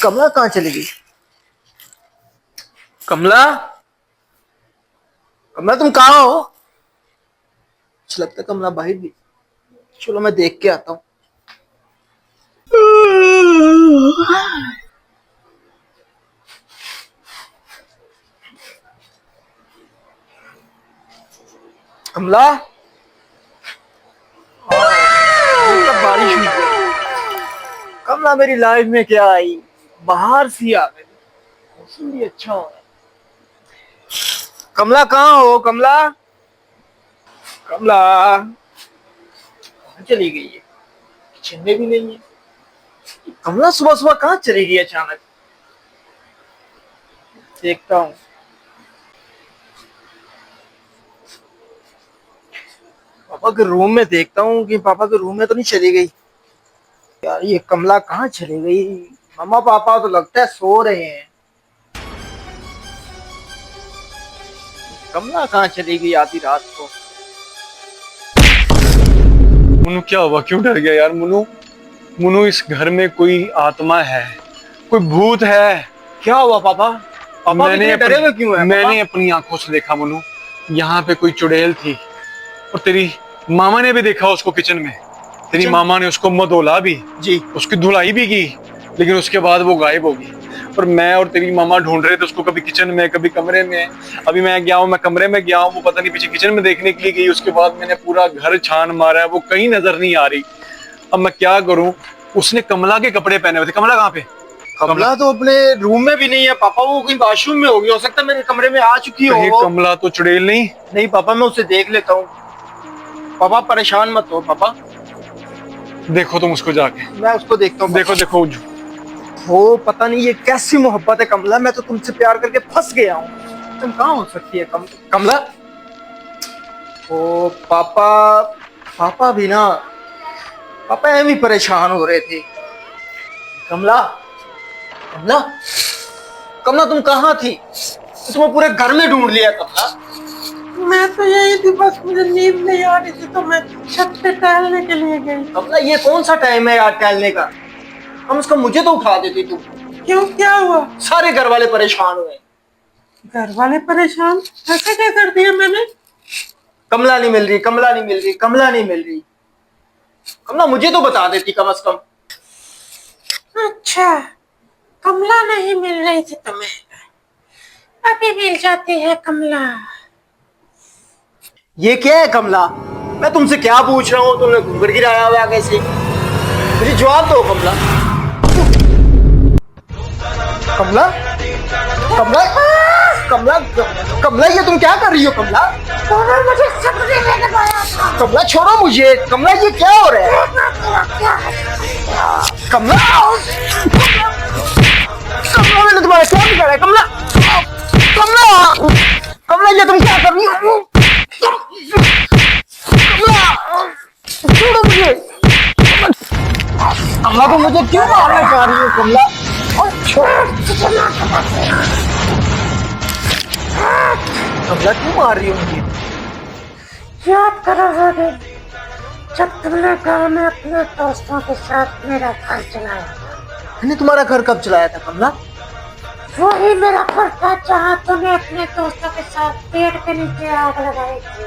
कमला कहाँ चली गई? कमला, कमला तुम कहाँ हो? अच्छा लगता है कमला बाहर भी। चलो मैं देख के आता हूँ। कमला, कब बारिश हुई है? कमला मेरी लाइफ में क्या आई, बाहर सी आ गई। मौसम भी अच्छा हो रहा है। कमला कहाँ हो? कमला, कमला कहाँ चली गई है? किचन में भी नहीं है। कमला सुबह सुबह कहाँ चली गई अचानक? देखता हूँ। पापा के रूम में देखता हूँ कि पापा के रूम में तो नहीं चली गई। यार ये कमला कहाँ चली गई? मम्मा पापा तो लगता है सो रहे हैं। कमला कहाँ चली गई आधी रात को? मुन्नू क्या हुआ? क्यों डर गया यार मुन्नू? मुन्नू इस घर में कोई आत्मा है, कोई भूत है। क्या हुआ पापा? पापा इतने डरे हुए क्यों हैं? मैंने अपनी आंखों से देखा मुन्नू, यहाँ पे कोई चुड़ैल थी और तेरी मामा ने भी देखा उसको किचन में। तेरी मामा ने उसको मधोला भी जी, उसकी धुलाई भी की, लेकिन उसके बाद वो गायब होगी। और मैं और तेरी मामा ढूंढ रहे थे उसको, कभी किचन में कभी कमरे में। अभी मैं गया हूँ, मैं कमरे में गया हूँ, वो पता नहीं पीछे किचन में देखने के लिए गई। उसके बाद मैंने पूरा घर छान मारा है, वो कहीं नजर नहीं आ रही। अब मैं क्या करूँ? उसने कमला के कपड़े पहने हुए थे। कमला कहाँ पे? कमला तो अपने रूम में भी नहीं है पापा, वो कहीं वॉशरूम में होगी। हो सकता है मेरे कमरे में आ चुकी हो। कहीं कमला तो चुड़ैल नहीं? नहीं पापा, मैं उसे देख लेता हूँ। पापा परेशान मत हो पापा। देखो तुम उसको जाके। मैं उसको देखता हूँ। देखो देखो वो पता नहीं ये कैसी मोहब्बत है कमला। मैं तो तुमसे प्यार करके फंस गया हूँ। तुम कहाँ हो सकती है कमला? ओ पापा, पापा भी ना, पापा एम ही परेशान हो रहे थे। कमला, कमला, कमला तुम कहाँ थी? तुम्हें पूरे घर में ढूंढ लिया कमला। मैं तो यही थी, बस मुझे नींद नहीं आ रही थी तो मैं छत पे टहलने के लिए गई। कमला ये कौन सा टाइम है यार टहलने का? कम से कम मुझे तो उठा देती तुम। क्यों, क्या हुआ? सारे घर वाले परेशान हुए। घर वाले परेशान? ऐसा क्या कर दिया मैंने? कमला नहीं मिल रही, कमला नहीं मिल रही, कमला नहीं मिल रही। कमला मुझे तो बता देती कम से कम। अच्छा, कमला नहीं मिल रही थी तुम्हें, अभी मिल जाती है कमला। ये क्या है कमला? मैं तुमसे क्या पूछ रहा हूँ, तुमने घूंघट गिराया हुआ कैसे? मुझे जवाब दो कमला। कमला, कमला, कमला, कमला ये तुम क्या कर रही हो कमला? मुझे सपने में बताया था। कमला छोड़ो मुझे। कमला ये क्या हो रहा है? कमला, कमला मैंने तुम्हारा क्या बिगाड़ा है कमला? कमला, कमला ये तुम क्या कर रही हो? कमला छोड़ो मुझे। कमला तो मुझे क्यों मारना चाह रही हो कमला? कमला क्यों मार रही हो मुझे? याद करो वो दिन जब तुमने गाँव में अपने दोस्तों के साथ मेरा घर चलाया था। मैंने तुम्हारा घर कब चलाया था कमला? वही मेरा घर था जहाँ तुमने अपने दोस्तों के साथ पेड़ के नीचे आग लगाई थी,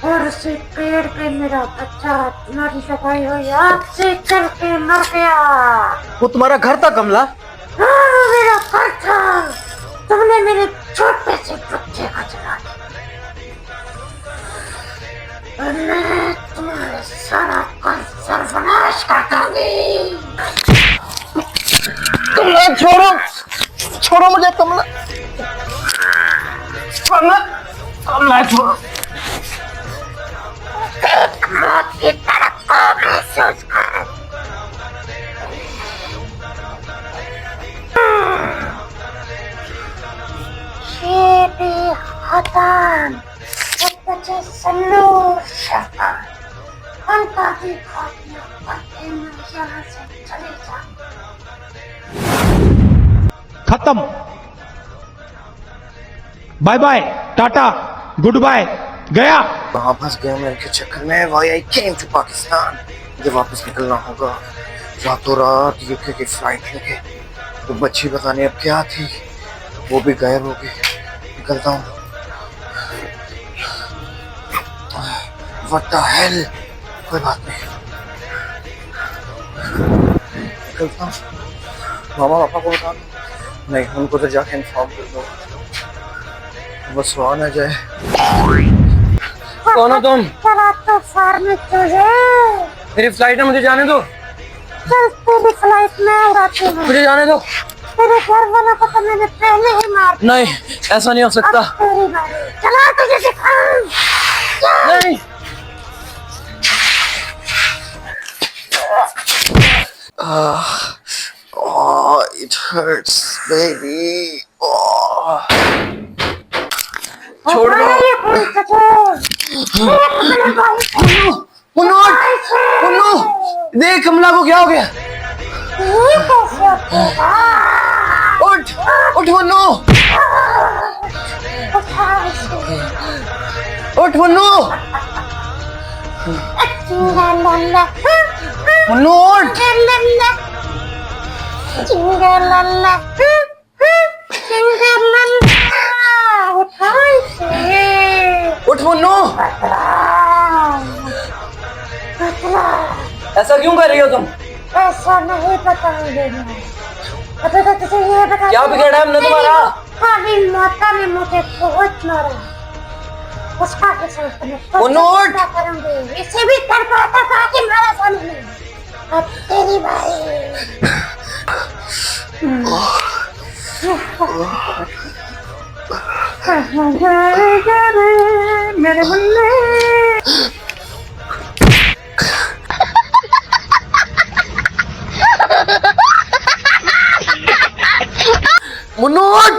और उसी पेड़ पे मेरा बच्चा तुम्हारी लगाई हुई आग से जल के मर गया। वो तुम्हारा घर था कमला? हाँ, वो मेरा घर था। तुमने मेरे छोटे से बच्चे को जला दिया। मैं तुम्हारा सारा घर सर्वनाश कर दूंगी। कमला छोड़ो, छोड़ो मुझे कमला। कमला, कमला छोड़ो। मौत की तड़प को महसूस करो। ये भी खत्म। अब बचे सल्लू शैतान। उनका भी खात्मा करके मैं यहाँ से चले जाऊँ। खत्म। बाय बाय, टाटा, गुड बाय, गया। वापस गया मैं इनके चक्कर में। Why I came to Pakistan. मुझे वापस निकलना होगा रातों रात। यूके की फ्लाइट लेके तो बच्ची पता नहीं अब क्या थी, वो भी गायब हो गई। निकलता हूँ। What the hell? कोई बात नहीं, निकलता हूँ। मामा पापा को बता दो। नहीं, उनको तो जाके इन्फॉर्म कर दो, बस वो आ ना जाए। कौन हो तुम? चला तो फार्म में तुझे। मेरी फ्लाइट है, मुझे जाने दो। चल तेरी फ्लाइट में उड़ाती हूँ। मुझे जाने दो। तेरे घर वालों को तो मैंने पहले ही मार दिया। नहीं, ऐसा नहीं हो सकता। अब तेरी बारी। चला तुझे दिखाऊं। नहीं। Oh, it hurts, baby. Oh. छोड़ दो। मुन्नू, मुन्नू, देख कमला को क्या हो गया? उठ, उठ मुन्नू, उठ मुन्नू, मुन्नू उठ। उठ मुन्नू, ऐसा क्यों कर रही हो तुम? ऐसा नहीं बताऊंगी मैं। अबे तो तुझे ये बता क्या बिगड़ा हमने तुम्हारा? खाली माता ने मुझे बहुत मारा, उसका हिसाब तो मैं मुन्नू उठ। करूंगी। इसे भी कर पाता था कि मारा सामने। अब तेरी बारी। मेरे मुन्ने। मुन्नू उठ।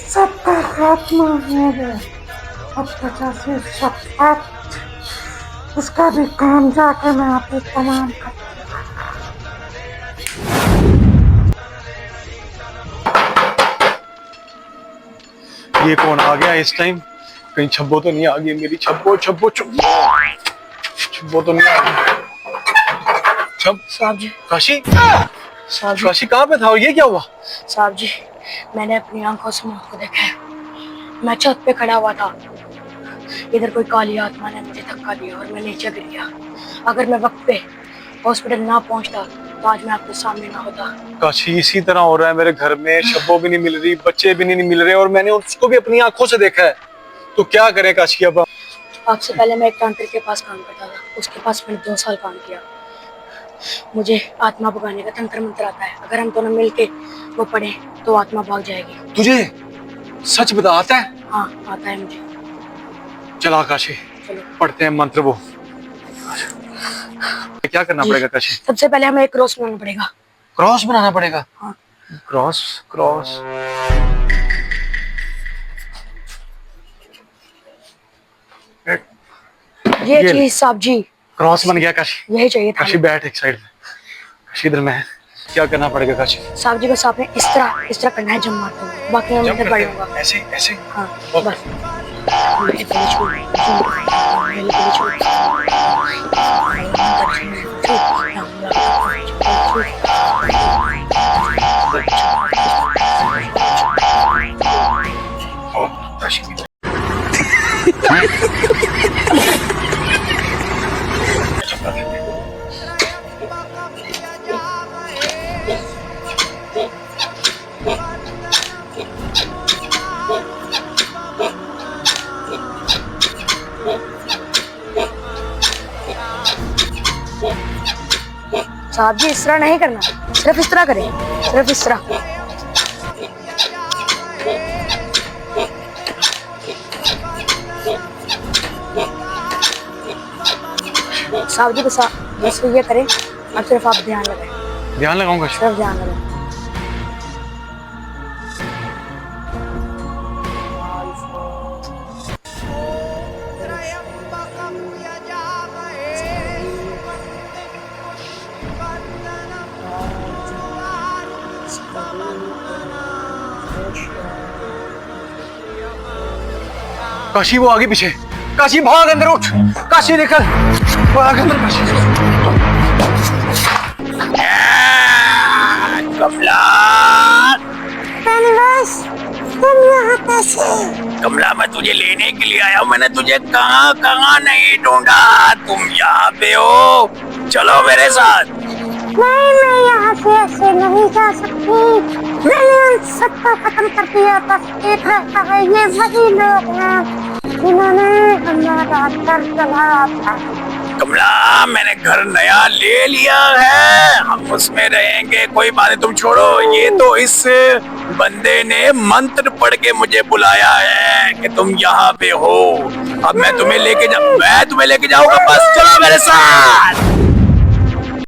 सबका खात्मा हो गया। अब 50 शक्ति उसका भी काम जाके मैं आपको तमाम कर। ये कौन आ गया इस टाइम? कहीं छब्बो तो नहीं आ गई मेरी? छब्बो छब्बो छब्बो छब्बो तो नहीं आ गई? छब साहब जी, काशी, साहब जी, काशी कहाँ पे था और ये क्या हुआ? साहब जी, मैंने अपनी आंखों से मौत को देखा है। मैं छत पे खड़ा हुआ था, इधर कोई काली आत्मा ने मुझे धक्का दिया और मैं नीचे गिर गया। अगर मैं वक्त पे हॉस्पिटल ना पहुंचता तो आज मैं आपके सामने ना होता। काशी, इसी तरह हो रहा है मेरे घर में। शब्बो भी नहीं मिल रही, बच्चे भी नहीं मिल रहे, और मैंने उसको भी अपनी आंखों से देखा है। तो क्या करें काशी अब? आपसे पहले मैं एक तांत्रिक के पास काम करता था, उसके पास मैंने 2 साल काम किया। मुझे आत्मा भगाने का तंत्र मंत्र आता है। अगर हम दोनों मिलके वो पढ़े तो आत्मा भाग जाएगी। तुझे सच बता आता है? हाँ, आता है मुझे। चला काशी, चलो पढ़ते हैं मंत्र वो। क्या करना पड़ेगा काशी? सबसे पहले हमें एक क्रॉस बनाना पड़ेगा। क्रॉस बनाना पड़ेगा? हाँ। Cross, cross. ये चीज साहब जी, क्रॉस बन गया काशी। यही चाहिए था। काशी बैठ एक साइड में। काशी इधर मैं। क्या करना पड़ेगा काशी? साहब जी, बस आपने इस तरह करना है, जम मारते हुए। बाकी मैं जंप मंदिर करते पढ़ूंगा। हैं? ऐसे ऐसे? हाँ, ओके। बस। ओ, काशी। साहब जी, इस तरह नहीं करना, सिर्फ इस तरह करें, सिर्फ इस तरह। साहब जी, बस ये करें, अब सिर्फ आप ध्यान लगाएं। ध्यान लगाऊंगा। सिर्फ ध्यान लगाएं। काशी वो आगे पीछे, काशी भाग अंदर उठ, काशी निकल, भाग अंदर काशी। कमला, बस तुम यहाँ कैसे? कमला मैं तुझे लेने के लिए आया हूँ। मैंने तुझे कहाँ कहाँ नहीं ढूंढा, तुम यहाँ पे हो। चलो मेरे साथ। नहीं, मैं यहाँ से ऐसे नहीं जा सकती। मैंने उन सबको खत्म कर दिया, बस एक रहता है। ये वही लोग हैं जिन्होंने हमारा घर जलाया था। कमला मैंने घर नया ले लिया है, हम उसमें रहेंगे, कोई बात नहीं, तुम छोड़ो। ये तो इस बंदे ने मंत्र पढ़ के मुझे बुलाया है कि तुम यहाँ पे हो। अब मैं तुम्हें लेके जाऊंगा, बस चलो मेरे साथ।